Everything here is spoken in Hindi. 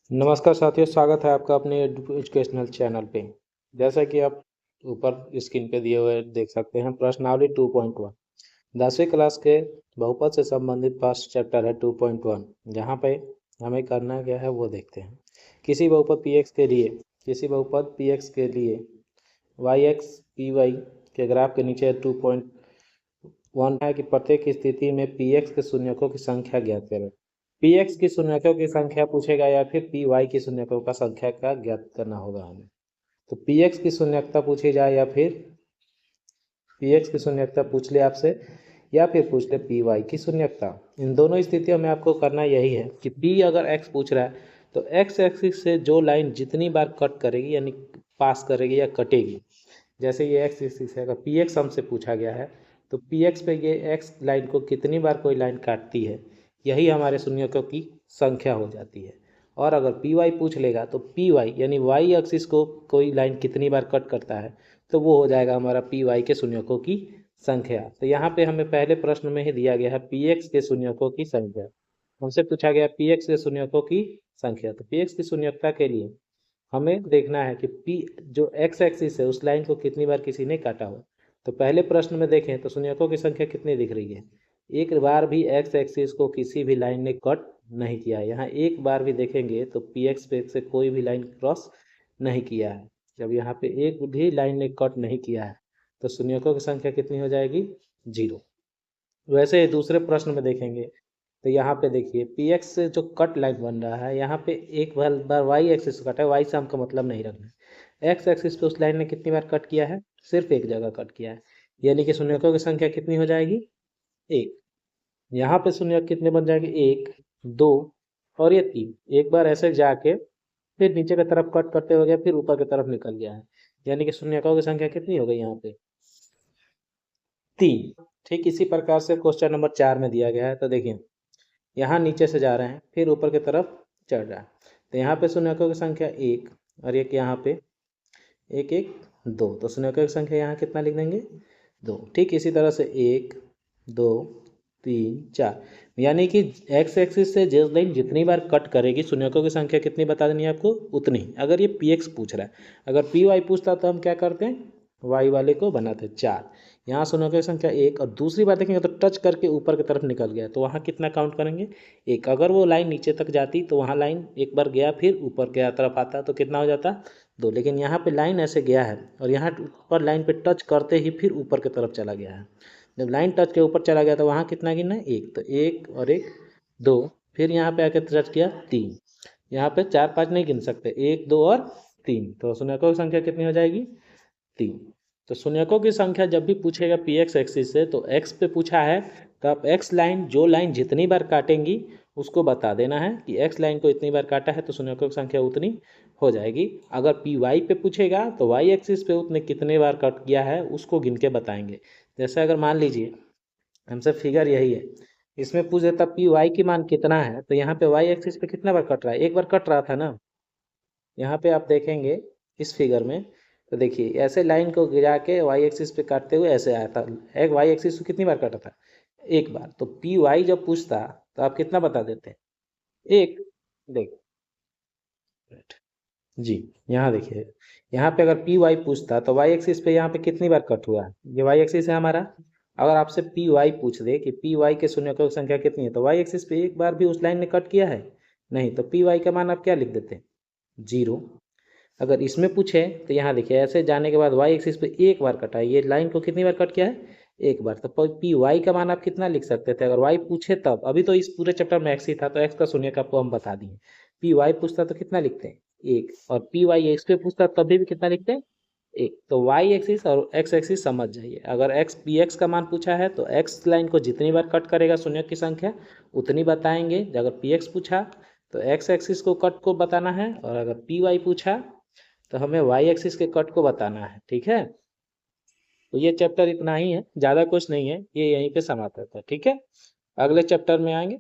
नमस्कार साथियों, स्वागत है आपका अपने एजुकेशनल चैनल पे। जैसा कि आप ऊपर स्क्रीन पे दिए हुए देख सकते हैं, प्रश्नावली 2.1 10वीं क्लास के बहुपद से संबंधित फर्स्ट चैप्टर है 2.1। जहाँ पे हमें करना क्या है वो देखते हैं। किसी बहुपद पी एक्स के लिए वाई एक्स पी वाई के ग्राफ के नीचे 2.1 है कि प्रत्येक स्थिति में पी एक्स के शून्यकों की संख्या ज्ञात करें। पी एक्स की शून्यकों की संख्या पूछेगा या फिर पी वाई की शून्यकों का संख्या का ज्ञात करना होगा हमें। तो पी एक्स की शून्यकता पूछी जाए या फिर पी एक्स की शून्यकता पूछ ले आपसे, या फिर पूछ ले पी वाई की शून्यकता। इन दोनों स्थितियों में आपको करना यही है कि पी अगर एक्स पूछ रहा है तो एक्स एक्सिस से जो लाइन जितनी बार कट करेगी यानी पास करेगी या कटेगी, जैसे ये एक्स एक्सिस है, अगर पी एक्स हमसे पूछा गया है तो पी एक्स पे ये एक्स लाइन को कितनी बार कोई लाइन काटती है, यही हमारे शून्यकों की संख्या हो जाती है। और अगर पी वाई पूछ लेगा तो पी वाई यानी वाई एक्सिस को कोई लाइन कितनी बार कट करता है तो वो हो जाएगा हमारा पी वाई के शून्यकों की संख्या। तो यहाँ पे हमें पहले प्रश्न में ही दिया गया है पी एक्स के शून्यकों की संख्या। हमसे पूछा गया पी एक्स के शून्यकों की संख्या। तो पी एक्स की शून्यकता के लिए हमें देखना है कि पी जो एक्स एक्सिस है उस लाइन को कितनी बार किसी ने काटा हो। तो पहले प्रश्न में देखें तो शून्यकों की संख्या कितनी दिख रही है, एक बार भी एक्स एक्सिस को किसी भी लाइन ने कट नहीं किया है। यहाँ एक बार भी देखेंगे तो पी एक्स पे से कोई भी लाइन क्रॉस नहीं किया है। जब यहाँ पे एक भी लाइन ने कट नहीं किया है तो शून्यकों की संख्या कितनी हो जाएगी, 0। वैसे ही दूसरे प्रश्न में देखेंगे तो यहाँ पे देखिए पी एक्स से जो कट लाइन बन रहा है, यहाँ पे एक बार वाई एक्सिस कट है, वाई से हमको मतलब नहीं रखना है। एक्स एक्सिस पे उस लाइन ने कितनी बार कट किया है, सिर्फ एक जगह कट किया है, यानी कि शून्यकों की संख्या कितनी हो जाएगी, 1। यहाँ पे शून्यक कितने बन जाएंगे, 1, 2 और ये 3। एक बार ऐसे जाके फिर नीचे की तरफ कट करते हो गया, फिर ऊपर की तरफ निकल गया है, यानी कि शून्यकों की संख्या कितनी हो गई यहाँ पे, 3। ठीक इसी प्रकार से क्वेश्चन नंबर 4 में दिया गया है। तो देखिए यहाँ नीचे से जा रहे हैं फिर ऊपर की तरफ चढ़ रहा है, तो यहाँ पे शून्यकों की संख्या 1 और एक यहाँ पे 1 1 2, तो शून्यकों की संख्या यहाँ कितना लिख देंगे, 2। ठीक इसी तरह से 1 2 3 4, यानी कि एक्स एक्सिस से जिस लाइन जितनी बार कट करेगी शून्यकों की संख्या कितनी बता देनी है आपको, उतनी। अगर ये पी एक्स पूछ रहा है, अगर पी वाई पूछता तो हम क्या करते हैं, वाई वाले को बनाते 4। यहाँ शून्यकों की संख्या 1 और दूसरी बार देखेंगे तो टच करके ऊपर की तरफ निकल गया, तो वहाँ कितना काउंट करेंगे, 1। अगर वो लाइन नीचे तक जाती तो वहाँ लाइन एक बार गया फिर ऊपर की तरफ आता तो कितना हो जाता, 2। लेकिन यहाँ पे लाइन ऐसे गया है और यहाँ पर लाइन पे टच करते ही फिर ऊपर की तरफ चला गया है। जब लाइन टच के ऊपर चला गया तो वहाँ कितना गिनना है, 1। तो 1 और 1 2, फिर यहाँ पे आके टच किया 3। यहाँ पे 4 5 नहीं गिन सकते, 1 2 और 3, तो शून्यकों की संख्या कितनी हो जाएगी, 3। तो शून्यकों की संख्या जब भी पूछेगा पी एक्स एक्सिस से, तो एक्स पे पूछा है तो आप एक्स लाइन जो लाइन जितनी बार काटेंगी उसको बता देना है कि एक्स लाइन को इतनी बार काटा है तो शून्यकों की संख्या उतनी हो जाएगी। अगर पी वाई पे पूछेगा तो वाई एक्सिस पे उतने कितने बार कट किया है उसको गिन के बताएंगे। जैसे अगर मान लीजिए हमसे फिगर यही है, इसमें पूछ देता पी वाई की मान कितना है, तो यहाँ पे वाई एक्सिस पे कितना बार कट रहा है, एक बार कट रहा था ना। यहाँ पे आप देखेंगे इस फिगर में तो देखिए ऐसे लाइन को गिरा के वाई एक्सिस पे काटते हुए ऐसे आया था, एक वाई एक्सिस को कितनी बार काटा था, एक बार। तो पी वाई जब पूछता तो आप कितना बता देते, 1। देख जी, यहाँ देखिए यहाँ पे अगर पी वाई पूछता तो वाई एक्सिस पे यहाँ पे कितनी बार कट हुआ है, ये वाई एक्सिस है हमारा। अगर आपसे पी वाई पूछ दे कि पी वाई के शून्यकों की संख्या कितनी है, तो वाई एक्सिस पे एक बार भी उस लाइन ने कट किया है नहीं, तो पी वाई का मान आप क्या लिख देते हैं, 0। अगर इसमें पूछे तो यहाँ देखिए ऐसे जाने के बाद वाई एक्सिस पे एक बार कटा है, ये लाइन को कितनी बार कट किया है, एक बार। तो पी वाई का मान आप कितना लिख सकते थे अगर वाई पूछे तब, अभी तो इस पूरे चैप्टर में एक्स ही था तो एक्स का शून्य आपको हम बता दिए। पी वाई पूछता तो कितना लिखते हैं, 1, और पी वाई एक्स पे पूछता तभी भी कितना लिखते हैं, 1। तो वाई एक्सिस और एक्स एक्सिस समझ जाइए। अगर एक्स पी एक्स का मान पूछा है तो एक्स लाइन को जितनी बार कट करेगा शून्य की संख्या उतनी बताएंगे। अगर पी एक्स पूछा तो एक्स एक्सिस को कट को बताना है, और अगर पी वाई पूछा तो हमें वाई एक्सिस के कट को बताना है। ठीक है, तो ये चैप्टर इतना ही है, ज़्यादा कुछ नहीं है, ये यहीं पे समाप्त होता है। ठीक है, अगले चैप्टर में आएंगे।